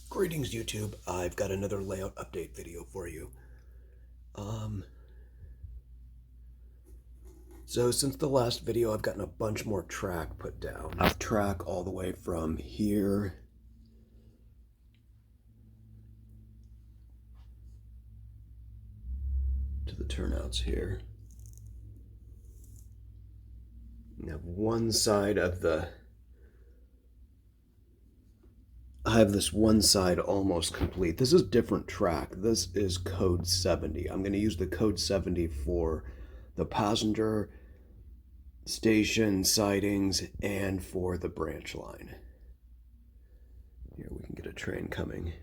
Greetings YouTube, I've got another layout update video for you. Um, so since the last video I've gotten a bunch more track put down. I've track all the way from here to the turnouts here. I have one side of the I have this one side almost complete. This is different track. This is code 70. I'm going to use the code 70 for the passenger station sidings and for the branch line. Here we can get a train coming.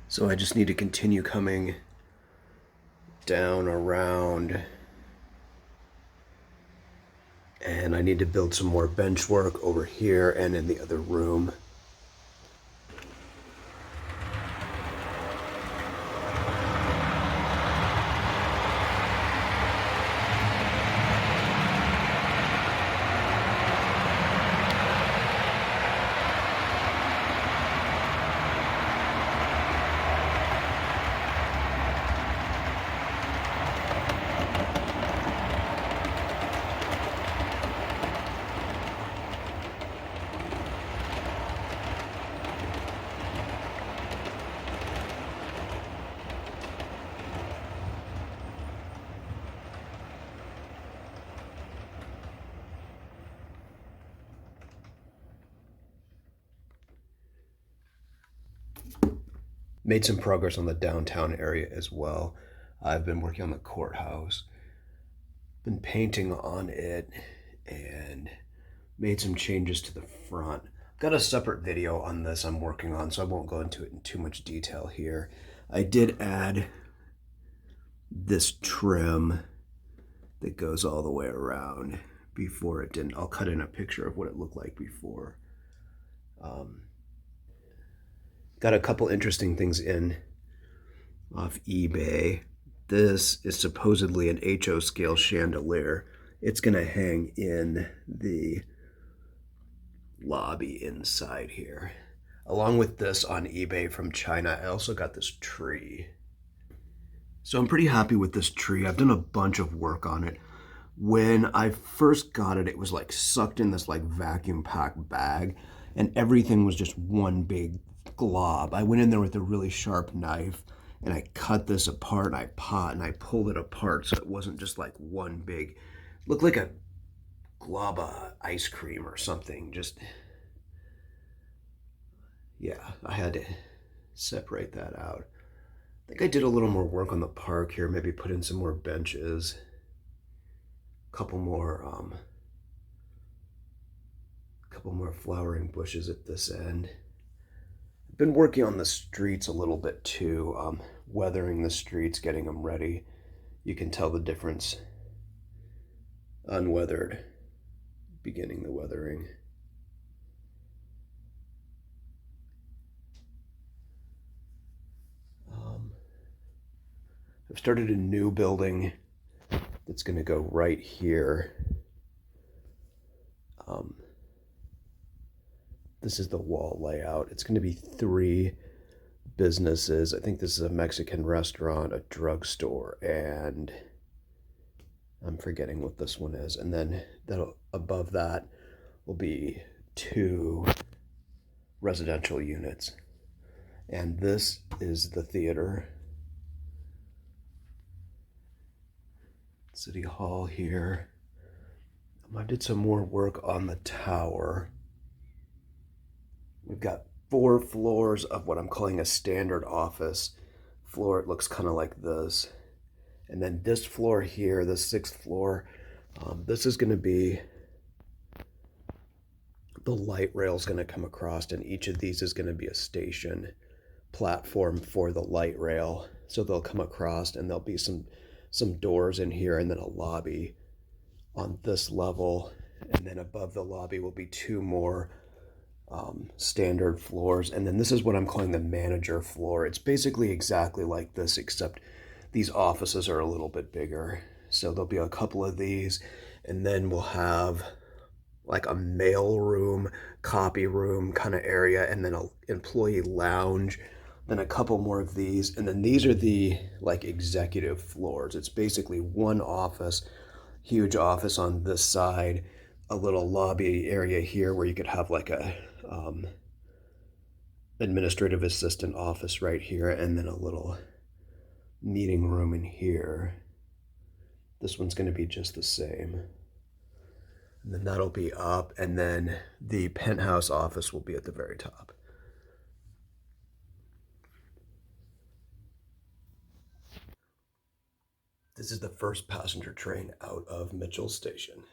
So I just need to continue coming down around, and I need to build some more bench work over here and in the other room. Made some progress on the downtown area as well. I've been working on the courthouse, been painting on it, and made some changes to the front. Got a separate video on this I'm working on, so I won't go into it in too much detail here. I did add this trim that goes all the way around. Before it didn't. I'll cut in a picture of what it looked like before. Got a couple interesting things in off eBay. This is supposedly an HO scale chandelier. It's gonna hang in the lobby inside here. Along with this on eBay from China, I also got this tree. So I'm pretty happy with this tree. I've done a bunch of work on it. When I first got it, it was like sucked in this like vacuum packed bag, and everything was just one big glob. I went in there with a really sharp knife and I cut this apart, and I pulled it apart so it wasn't just like one big, looked like a glob of ice cream or something. Just, yeah, I had to separate that out. I think I did a little more work on the park here, maybe put in some more benches, a couple more flowering bushes at this end. Been working on the streets a little bit too, weathering the streets, getting them ready. You can tell the difference unweathered, beginning the weathering. I've started a new building that's going to go right here. This is the wall layout. It's going to be 3 businesses. I think this is a Mexican restaurant, a drugstore, and I'm forgetting what this one is. And then above that will be 2 residential units. And this is the theater. City Hall here. I did some more work on the tower. We've got 4 floors of what I'm calling a standard office floor. It looks kind of like this. And then this floor here, the 6th floor, this is going to be the light rail is going to come across, and each of these is going to be a station platform for the light rail. So they'll come across, and there'll be some doors in here, and then a lobby on this level, and then above the lobby will be 2 more standard floors. And then this is what I'm calling the manager floor. It's basically exactly like this, except these offices are a little bit bigger. So there'll be a couple of these, and then we'll have like a mail room, copy room kind of area, and then an employee lounge, then a couple more of these. And then these are the like executive floors. It's basically one office, huge office on this side, a little lobby area here where you could have like a administrative assistant office right here, and then a little meeting room in here. This one's going to be just the same. And then that'll be up, and then the penthouse office will be at the very top. This is the first passenger train out of Mitchell Station.